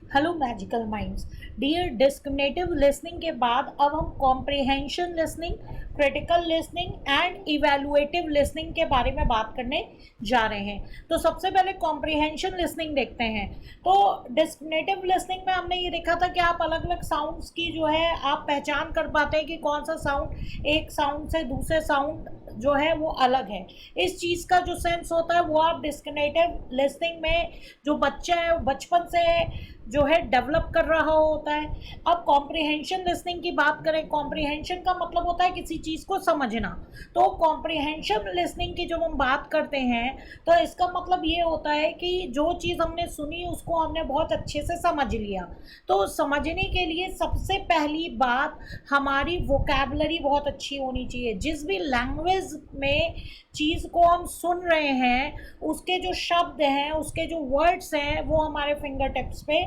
Hello magical minds dear. Discriminative listening के बाद अब हम comprehension listening, critical listening and evaluative listening के बारे में बात करने जा रहे हैं। तो सबसे पहले कॉम्प्रिहेंशन लिसनिंग देखते हैं। तो डिस्क्रिमिनेटिव लिसनिंग में हमने ये देखा था कि आप अलग अलग साउंड्स की जो है आप पहचान कर पाते हैं कि कौन सा साउंड एक साउंड से दूसरे साउंड जो है वो अलग है। इस चीज़ का जो सेंस होता है वो आप डिस्क्रिमिनेटिव लिसनिंग में जो बच्चा है बचपन से जो है डेवलप कर रहा होता है। अब कॉम्प्रिहेंशन लिसनिंग की बात करें, कॉम्प्रिहेंशन का मतलब होता है किसी चीज़ को समझना। तो कॉम्प्रिहेंशन लिसनिंग की जब हम बात करते हैं तो इसका मतलब ये होता है कि जो चीज़ हमने सुनी उसको हमने बहुत अच्छे से समझ लिया। तो समझने के लिए सबसे पहली बात हमारी वोकैबुलरी बहुत अच्छी होनी चाहिए। जिस भी लैंग्वेज में चीज़ को हम सुन रहे हैं उसके जो शब्द हैं, उसके जो वर्ड्स हैं वो हमारे फिंगर टिप्स पे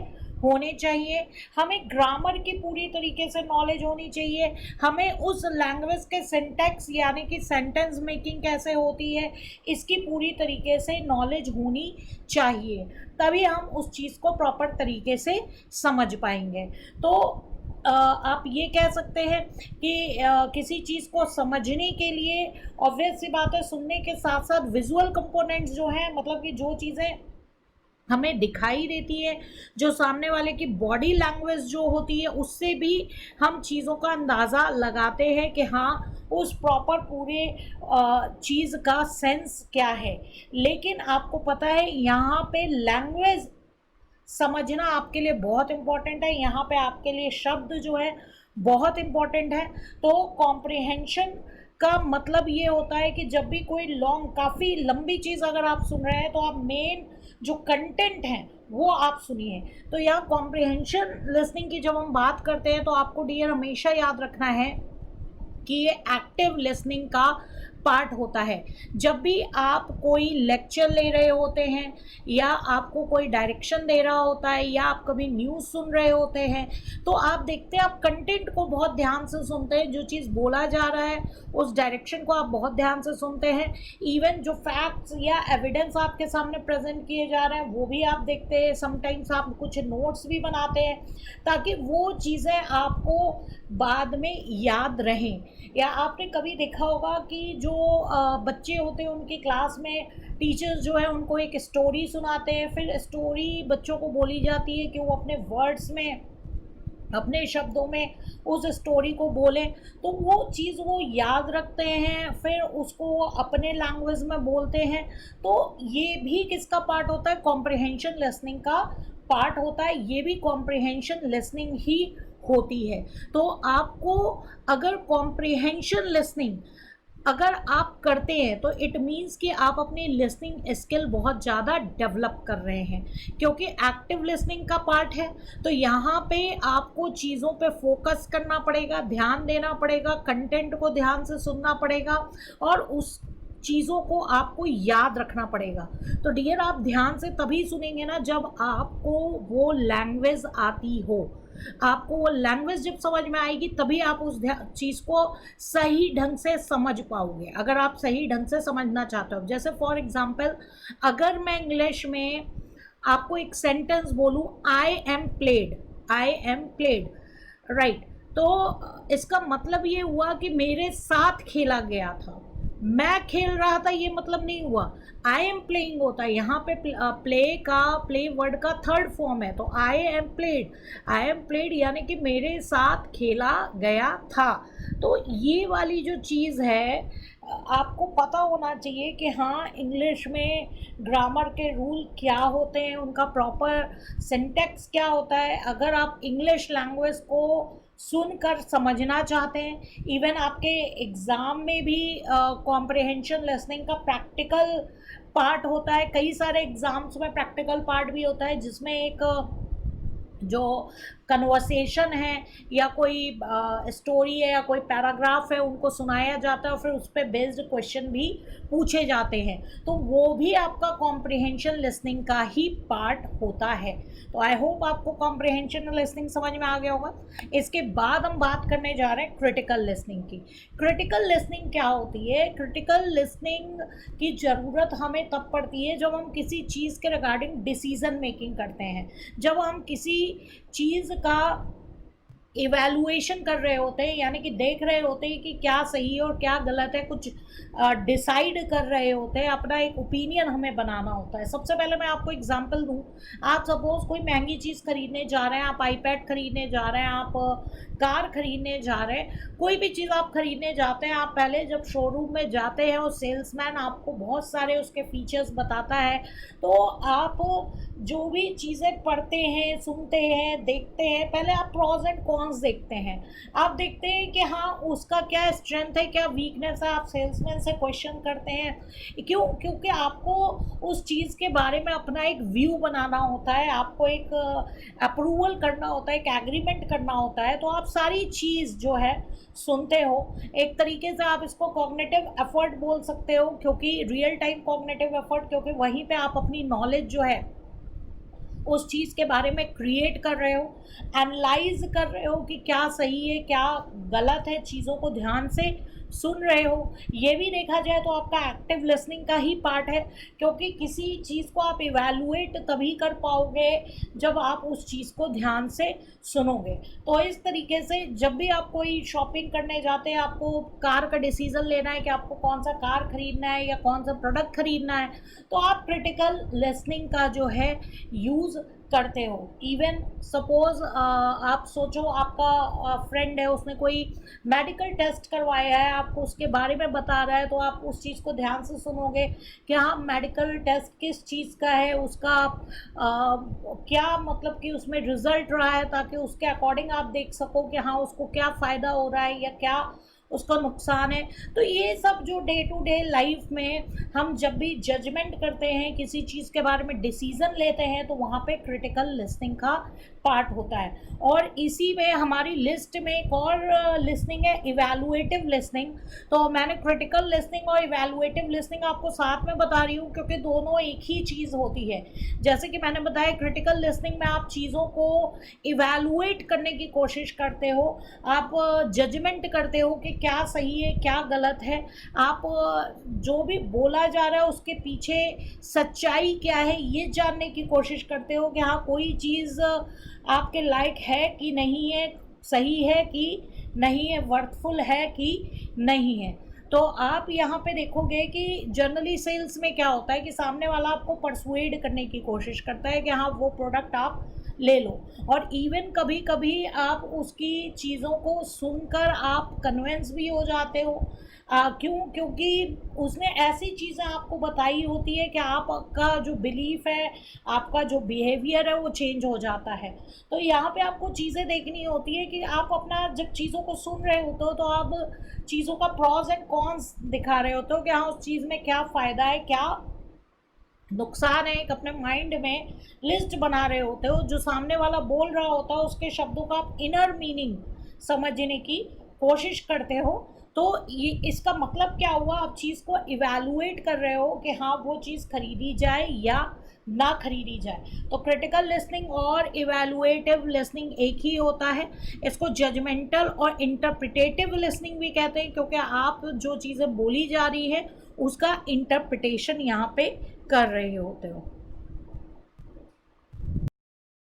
होने चाहिए। हमें ग्रामर की पूरी तरीके से नॉलेज होनी चाहिए। हमें उस लैंग्वेज के सिंटैक्स यानी कि सेंटेंस मेकिंग कैसे होती है इसकी पूरी तरीके से नॉलेज होनी चाहिए, तभी हम उस चीज़ को प्रॉपर तरीके से समझ पाएंगे। तो आप ये कह सकते हैं कि किसी चीज़ को समझने के लिए ऑब्वियस सी बात है सुनने के साथ साथ विजुअल कंपोनेंट्स जो हैं, मतलब कि जो चीज़ें हमें दिखाई देती है, जो सामने वाले की बॉडी लैंग्वेज जो होती है उससे भी हम चीज़ों का अंदाज़ा लगाते हैं कि हाँ उस प्रॉपर पूरे चीज़ का सेंस क्या है। लेकिन आपको पता है यहाँ पे लैंग्वेज समझना आपके लिए बहुत इम्पॉर्टेंट है। यहाँ पे आपके लिए शब्द जो है बहुत इम्पॉर्टेंट है। तो कॉम्प्रिहेंशन का मतलब ये होता है कि जब भी कोई लॉन्ग काफ़ी लंबी चीज़ अगर आप सुन रहे हैं तो आप मेन जो कंटेंट है वो आप सुनिए। तो यहाँ कॉम्प्रिहेंशन लिसनिंग की जब हम बात करते हैं तो आपको डियर हमेशा याद रखना है कि ये एक्टिव लिसनिंग का पार्ट होता है। जब भी आप कोई लेक्चर ले रहे होते हैं या आपको कोई डायरेक्शन दे रहा होता है या आप कभी न्यूज़ सुन रहे होते हैं तो आप देखते हैं आप कंटेंट को बहुत ध्यान से सुनते हैं। जो चीज़ बोला जा रहा है उस डायरेक्शन को आप बहुत ध्यान से सुनते हैं। इवन जो फैक्ट्स या एविडेंस आपके सामने प्रेजेंट किए जा रहे हैं वो भी आप देखते हैं। समटाइम्स आप कुछ नोट्स भी बनाते हैं ताकि वो चीज़ें आपको बाद में याद रहें। या आपने कभी देखा होगा कि जो बच्चे होते हैं उनकी क्लास में टीचर्स जो है उनको एक स्टोरी सुनाते हैं, फिर स्टोरी बच्चों को बोली जाती है कि वो अपने वर्ड्स में अपने शब्दों में उस स्टोरी को बोलें, तो वो चीज़ वो याद रखते हैं, फिर उसको वो अपने लैंग्वेज में बोलते हैं। तो ये भी किसका पार्ट होता है? कॉम्प्रिहेंशन लिसनिंग का पार्ट होता है। ये भी कॉम्प्रिहेंशन लिसनिंग ही होती है। तो आपको अगर कॉम्प्रिहेंशन लिसनिंग अगर आप करते हैं तो इट मीन्स कि आप अपनी लिसनिंग स्किल बहुत ज़्यादा डेवलप कर रहे हैं, क्योंकि एक्टिव लिसनिंग का पार्ट है। तो यहाँ पे आपको चीज़ों पे फोकस करना पड़ेगा, ध्यान देना पड़ेगा, कंटेंट को ध्यान से सुनना पड़ेगा और उस चीज़ों को आपको याद रखना पड़ेगा। तो डियर आप ध्यान से तभी सुनेंगे ना जब आपको वो लैंग्वेज आती हो। आपको वो लैंग्वेज जब समझ में आएगी तभी आप उस चीज़ को सही ढंग से समझ पाओगे। अगर आप सही ढंग से समझना चाहते हो, जैसे फॉर एग्जांपल अगर मैं इंग्लिश में आपको एक सेंटेंस बोलूँ, आई एम प्लेड, राइट, तो इसका मतलब ये हुआ कि मेरे साथ खेला गया था, मैं खेल रहा था, ये मतलब नहीं हुआ। आई एम प्लेइंग होता है यहाँ पे प्ले वर्ड का थर्ड फॉर्म है। तो आई एम प्लेड यानी कि मेरे साथ खेला गया था। तो ये वाली जो चीज़ है आपको पता होना चाहिए कि हाँ इंग्लिश में ग्रामर के रूल क्या होते हैं, उनका प्रॉपर सिंटैक्स क्या होता है। अगर आप इंग्लिश लैंग्वेज को सुनकर समझना चाहते हैं, इवन आपके एग्ज़ाम में भी कॉम्प्रिहेंशन लिसनिंग का प्रैक्टिकल पार्ट होता है। कई सारे एग्ज़ाम्स में प्रैक्टिकल पार्ट भी होता है जिसमें एक जो कन्वर्सेशन है या कोई स्टोरी है या कोई पैराग्राफ है, उनको सुनाया जाता है और फिर उस पर बेस्ड क्वेश्चन भी पूछे जाते हैं, तो वो भी आपका कॉम्प्रिहेंशन लिसनिंग का ही पार्ट होता है। तो आई होप आपको कॉम्प्रिहेंशन लिसनिंग समझ में आ गया होगा। इसके बाद हम बात करने जा रहे हैं क्रिटिकल लिसनिंग की। क्रिटिकल लिसनिंग क्या होती है? क्रिटिकल लिसनिंग की ज़रूरत हमें तब पड़ती है जब हम किसी चीज़ के रिगार्डिंग डिसीजन मेकिंग करते हैं, जब हम किसी चीज़ का इवैल्यूएशन कर रहे होते हैं, यानी कि देख रहे होते हैं कि क्या सही है और क्या गलत है, कुछ डिसाइड कर रहे होते हैं, अपना एक ओपिनियन हमें बनाना होता है। सबसे पहले मैं आपको एग्जांपल दूं, आप सपोज कोई महंगी चीज़ खरीदने जा रहे हैं, आप आईपैड खरीदने जा रहे हैं, आप कार खरीदने जा रहे हैं, कोई भी चीज़ आप खरीदने जाते हैं, आप पहले जब शोरूम में जाते हैं और सेल्समैन आपको बहुत सारे उसके फीचर्स बताता है, तो आप जो भी चीज़ें पढ़ते हैं, सुनते हैं, देखते हैं, पहले आप प्रॉज एंड कॉन्स देखते हैं। आप देखते हैं कि हाँ उसका क्या स्ट्रेंथ है, क्या वीकनेस है, आप सेल्समैन से क्वेश्चन करते हैं। क्यों? क्योंकि आपको उस चीज़ के बारे में अपना एक व्यू बनाना होता है, आपको एक अप्रूवल करना होता है, एक एग्रीमेंट करना होता है। तो आप सारी चीज़ जो है सुनते हो, एक तरीके से आप इसको कॉग्निटिव एफर्ट बोल सकते हो, क्योंकि रियल टाइम कॉग्निटिव एफर्ट, क्योंकि वहीं पे आप अपनी नॉलेज जो है उस चीज़ के बारे में क्रिएट कर रहे हो, एनालाइज कर रहे हो कि क्या सही है क्या गलत है, चीज़ों को ध्यान से सुन रहे हो। ये भी देखा जाए तो आपका एक्टिव लिसनिंग का ही पार्ट है, क्योंकि किसी चीज़ को आप इवैल्यूएट तभी कर पाओगे जब आप उस चीज़ को ध्यान से सुनोगे। तो इस तरीके से जब भी आप कोई शॉपिंग करने जाते हैं, आपको कार का डिसीज़न लेना है कि आपको कौन सा कार खरीदना है या कौन सा प्रोडक्ट खरीदना है, तो आप क्रिटिकल लिसनिंग का जो है यूज़ करते हो। इवन सपोज आप सोचो आपका फ्रेंड है, उसने कोई मेडिकल टेस्ट करवाया है, आपको उसके बारे में बता रहा है, तो आप उस चीज़ को ध्यान से सुनोगे कि हाँ मेडिकल टेस्ट किस चीज़ का है, उसका क्या मतलब कि उसमें रिजल्ट रहा है, ताकि उसके अकॉर्डिंग आप देख सको कि हाँ उसको क्या फ़ायदा हो रहा है या क्या उसका नुकसान है। तो ये सब जो डे टू डे लाइफ में हम जब भी जजमेंट करते हैं, किसी चीज़ के बारे में डिसीज़न लेते हैं, तो वहाँ पे क्रिटिकल लिसनिंग का पार्ट होता है। और इसी में हमारी लिस्ट में एक और लिसनिंग है, इवैल्यूएटिव लिसनिंग। तो मैंने क्रिटिकल लिसनिंग और इवैल्यूएटिव लिसनिंग आपको साथ में बता रही हूँ, क्योंकि दोनों एक ही चीज़ होती है। जैसे कि मैंने बताया क्रिटिकल लिसनिंग में आप चीज़ों को इवैल्यूएट करने की कोशिश करते हो, आप जजमेंट करते हो कि क्या सही है क्या गलत है, आप जो भी बोला जा रहा है उसके पीछे सच्चाई क्या है ये जानने की कोशिश करते हो कि हाँ कोई चीज़ आपके लायक है कि नहीं है, सही है कि नहीं है, वर्थफुल है कि नहीं है। तो आप यहाँ पे देखोगे कि जनरली सेल्स में क्या होता है कि सामने वाला आपको परसुएड करने की कोशिश करता है कि हाँ वो प्रोडक्ट आप ले लो, और इवन कभी कभी आप उसकी चीज़ों को सुनकर आप कन्विंस भी हो जाते हो। क्यों? क्योंकि उसने ऐसी चीज़ें आपको बताई होती है कि आपका जो बिलीफ है, आपका जो बिहेवियर है वो चेंज हो जाता है। तो यहाँ पे आपको चीज़ें देखनी होती है कि आप अपना जब चीज़ों को सुन रहे होते हो तो आप चीज़ों का प्रॉज एंड कॉन्स दिखा रहे होते हो कि हाँ उस चीज़ में क्या फ़ायदा है क्या नुकसान है, एक अपने माइंड में लिस्ट बना रहे होते हो। जो सामने वाला बोल रहा होता है उसके शब्दों का आप इनर मीनिंग समझने की कोशिश करते हो। तो ये इसका मतलब क्या हुआ, आप चीज़ को इवैल्यूएट कर रहे हो कि हाँ वो चीज़ खरीदी जाए या ना खरीदी जाए। तो क्रिटिकल लिसनिंग और इवैल्यूएटिव लिसनिंग एक ही होता है। इसको जजमेंटल और इंटरप्रिटेटिव लिसनिंग भी कहते हैं, क्योंकि आप जो चीज़ें बोली जा रही है उसका इंटरप्रिटेशन यहाँ पे कर रहे होते हो।